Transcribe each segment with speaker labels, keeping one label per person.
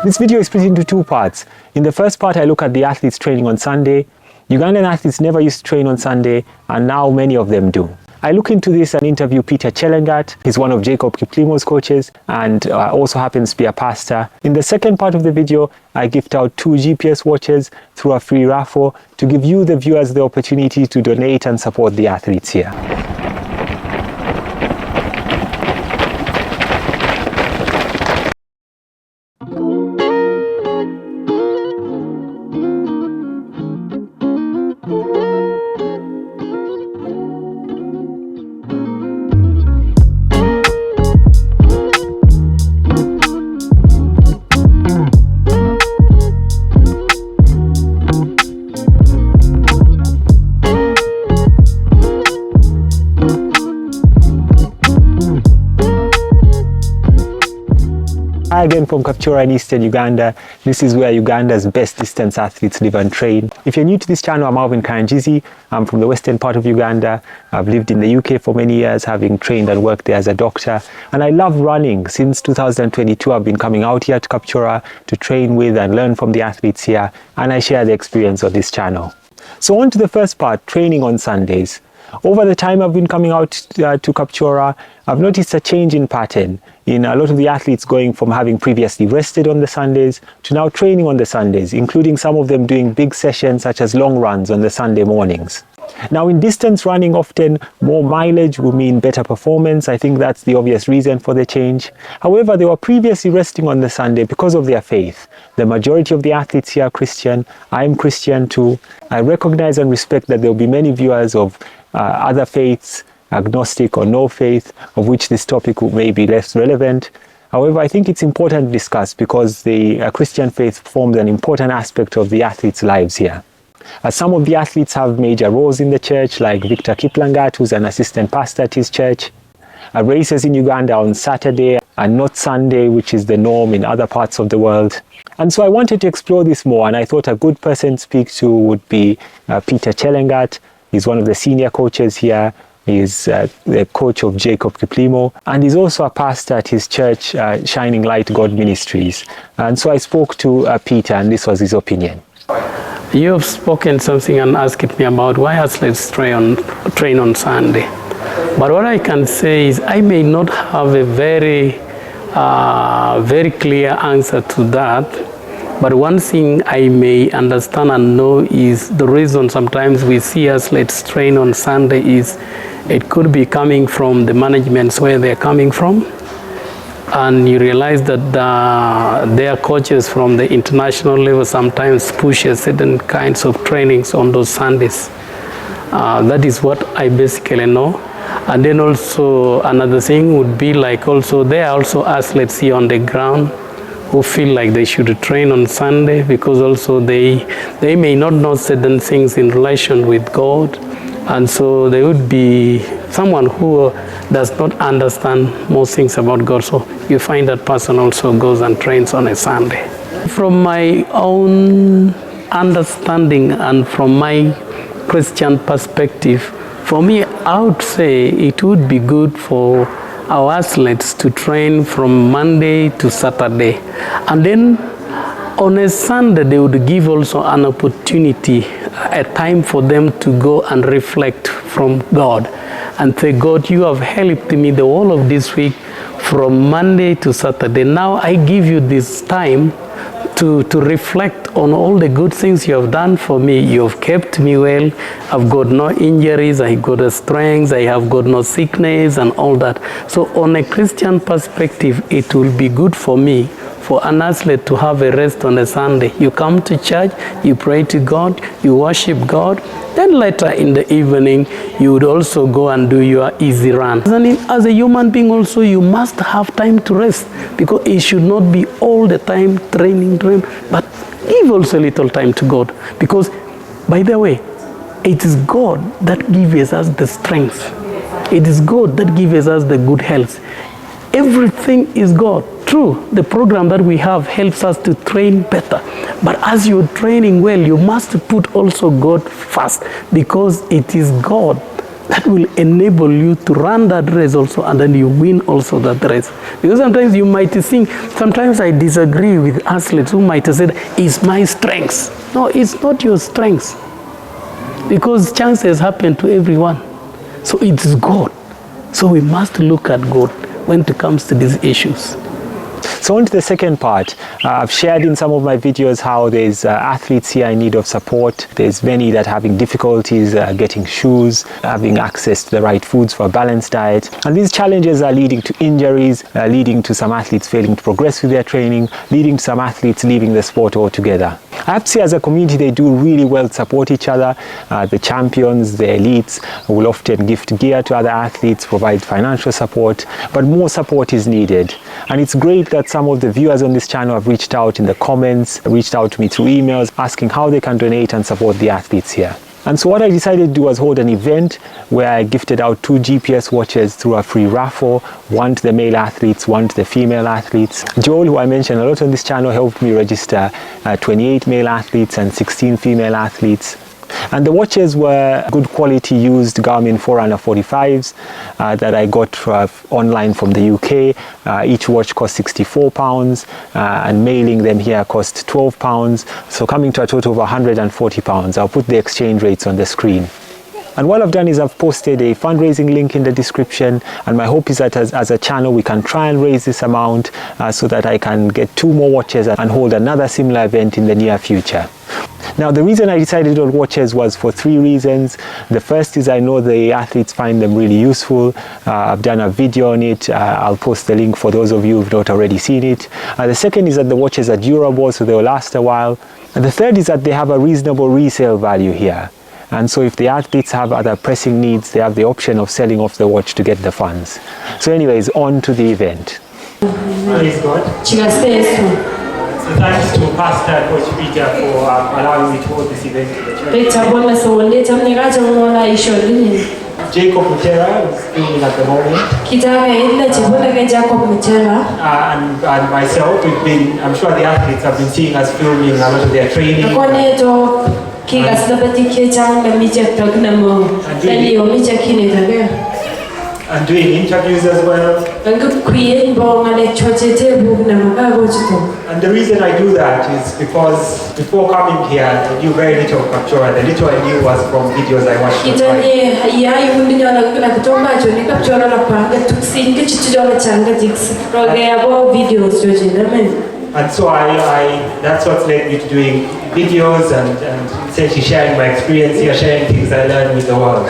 Speaker 1: This video is split into two parts. In the first part, I look at the athletes training on Sunday. Ugandan athletes never used to train on Sunday, and now many of them do. I look into this and interview Peter Chelangat. He's one of Jacob Kiplimo's coaches and also happens to be a pastor. In the second part of the video, I gift out 2 GPS watches through a free raffle to give you, the viewers, the opportunity to donate and support the athletes here. Hi again from Kapchorwa in Eastern Uganda. This is where Uganda's best distance athletes live and train. If you're new to this channel, I'm Alvin Karangizi. I'm from the western part of Uganda. I've lived in the UK for many years, having trained and worked there as a doctor. And I love running. Since 2022, I've been coming out here to Kapchorwa to train with and learn from the athletes here. And I share the experience on this channel. So on to the first part, training on Sundays. Over the time I've been coming out to Kapchorwa, I've noticed a change in pattern in a lot of the athletes going from having previously rested on the Sundays to now training on the Sundays, including some of them doing big sessions such as long runs on the Sunday mornings. Now in distance running, often more mileage will mean better performance. I think that's the obvious reason for the change. However, they were previously resting on the Sunday because of their faith. The majority of the athletes here are Christian. I am Christian too. I recognize and respect that there will be many viewers of other faiths, agnostic or no faith, of which this topic may be less relevant. However, I think it's important to discuss because the Christian faith forms an important aspect of the athletes' lives here. Some of the athletes have major roles in the church, like Victor Kiplangat, who's an assistant pastor at his church. Races in Uganda on Saturday and not Sunday, which is the norm in other parts of the world. And so I wanted to explore this more, and I thought a good person to speak to would be Peter Chelangat. He's one of the senior coaches here. He's the coach of Jacob Kiplimo, and he's also a pastor at his church, Shining Light God Ministries. And so I spoke to Peter, and this was his opinion.
Speaker 2: You have spoken something and asked me about why athletes train on Sunday. But what I can say is I may not have a very clear answer to that. But one thing I may understand and know is the reason sometimes we see athletes train on Sunday is it could be coming from the managements where they're coming from. And you realize that their coaches from the international level sometimes push certain kinds of trainings on those Sundays. That is what I basically know. And then also another thing would be like also there are also athletes here on the ground who feel like they should train on Sunday because also they may not know certain things in relation with God, and so they would be someone who does not understand most things about God. So you find that person also goes and trains on a Sunday. From my own understanding and from my Christian perspective, for me, I would say it would be good for our athletes to train from Monday to Saturday, and then on a Sunday they would give also an opportunity, a time for them to go and reflect from God and say, God, you have helped me the whole of this week from Monday to Saturday. Now I give you this time to reflect on all the good things you have done for me. You have kept me well. I've got no injuries. I got a strength. I have got no sickness and all that. So on a Christian perspective, it will be good for me, for an athlete to have a rest on a Sunday. You come to church, you pray to God, you worship God, then later in the evening, you would also go and do your easy run. As a human being also, you must have time to rest, because it should not be all the time training, but give also a little time to God. Because, by the way, it is God that gives us the strength. It is God that gives us the good health. Everything is God. True, the program that we have helps us to train better. But as you're training well, you must put also God first, because it is God that will enable you to run that race also, and then you win also that race. Because sometimes you might think, sometimes I disagree with athletes who might have said, it's my strengths. No, it's not your strengths. Because chances happen to everyone. So it's God. So we must look at God when it comes to these issues.
Speaker 1: So on to the second part. I've shared in some of my videos how there's athletes here in need of support. There's many that are having difficulties getting shoes, having access to the right foods for a balanced diet. And these challenges are leading to injuries, leading to some athletes failing to progress with their training, leading to some athletes leaving the sport altogether. I have to say, as a community, they do really well to support each other. The champions, the elites will often gift gear to other athletes, provide financial support, but more support is needed. And it's great that some of the viewers on this channel have reached out in the comments, reached out to me through emails, asking how they can donate and support the athletes here. And so what I decided to do was hold an event where I gifted out 2 GPS watches through a free raffle, one to the male athletes, one to the female athletes. Joel, who I mentioned a lot on this channel, helped me register 28 male athletes and 16 female athletes. And the watches were good quality used Garmin Forerunner 45s that I got online from the UK. Each watch cost £64 and mailing them here cost £12. So coming to a total of £140. I'll put the exchange rates on the screen. And what I've done is I've posted a fundraising link in the description, and my hope is that as a channel we can try and raise this amount so that I can get 2 more watches and hold another similar event in the near future. Now, the reason I decided on watches was for 3 reasons. The first is I know the athletes find them really useful. I've done a video on it. I'll post the link for those of you who've not already seen it. The second is that the watches are durable, so they'll last a while. And the third is that they have a reasonable resale value here. And so if the athletes have other pressing needs, they have the option of selling off the watch to get the funds. So anyways, on to the event. Praise God. So thanks to Pastor Coach Peter for allowing me to hold this event in the church. Jacob Mutera is filming at the moment. And myself, I'm sure the athletes have been seeing us filming a lot of their training. And doing interviews as well. And the reason I do that is because before coming here, I knew very little of Kapchora. The little I knew was from videos I watched online. And so that's what led me to doing videos and essentially sharing my experience here, sharing things I learned with the world.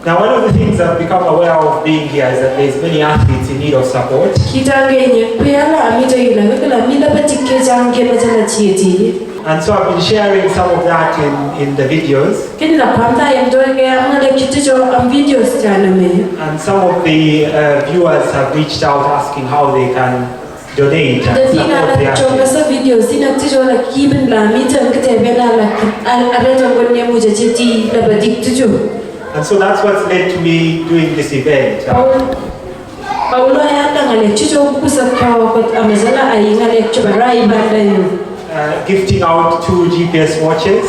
Speaker 1: Now, one of the things I've become aware of being here is that there's many athletes in need of support. And so I've been sharing some of that in the videos. And some of the viewers have reached out asking how they can donate and support the athletes. And so that's what's led to me doing this event. Gifting out 2 GPS watches,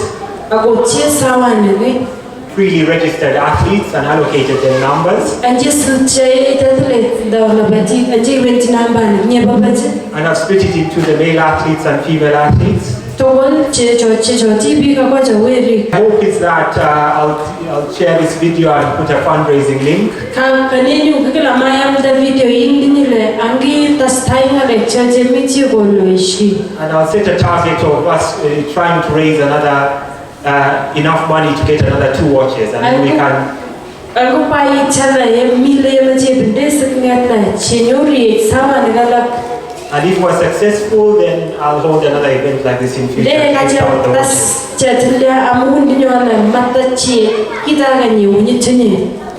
Speaker 1: freely registered athletes and allocated their numbers. And I've split it into the male athletes and female athletes. I hope is that I'll share this video and put a fundraising link. And I'll set a target of us trying to raise another enough money to get another 2 watches, and then we can. And if we're successful, then I'll hold another event like this in future.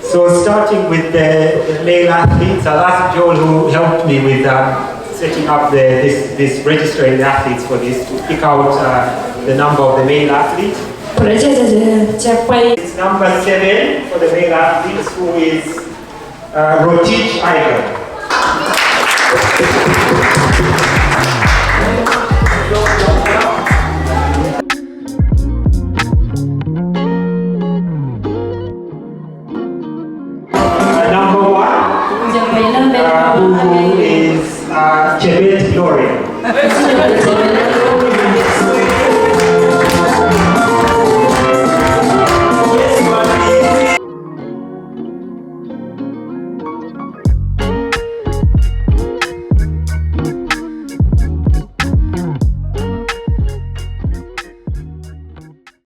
Speaker 1: So starting with the male athletes, I'll ask Joel, who helped me with setting up this registering the athletes for this, to pick out the number of the male athletes. It's number 7 for the male athletes, who is Rotich Iger. who is Chebet Gloria.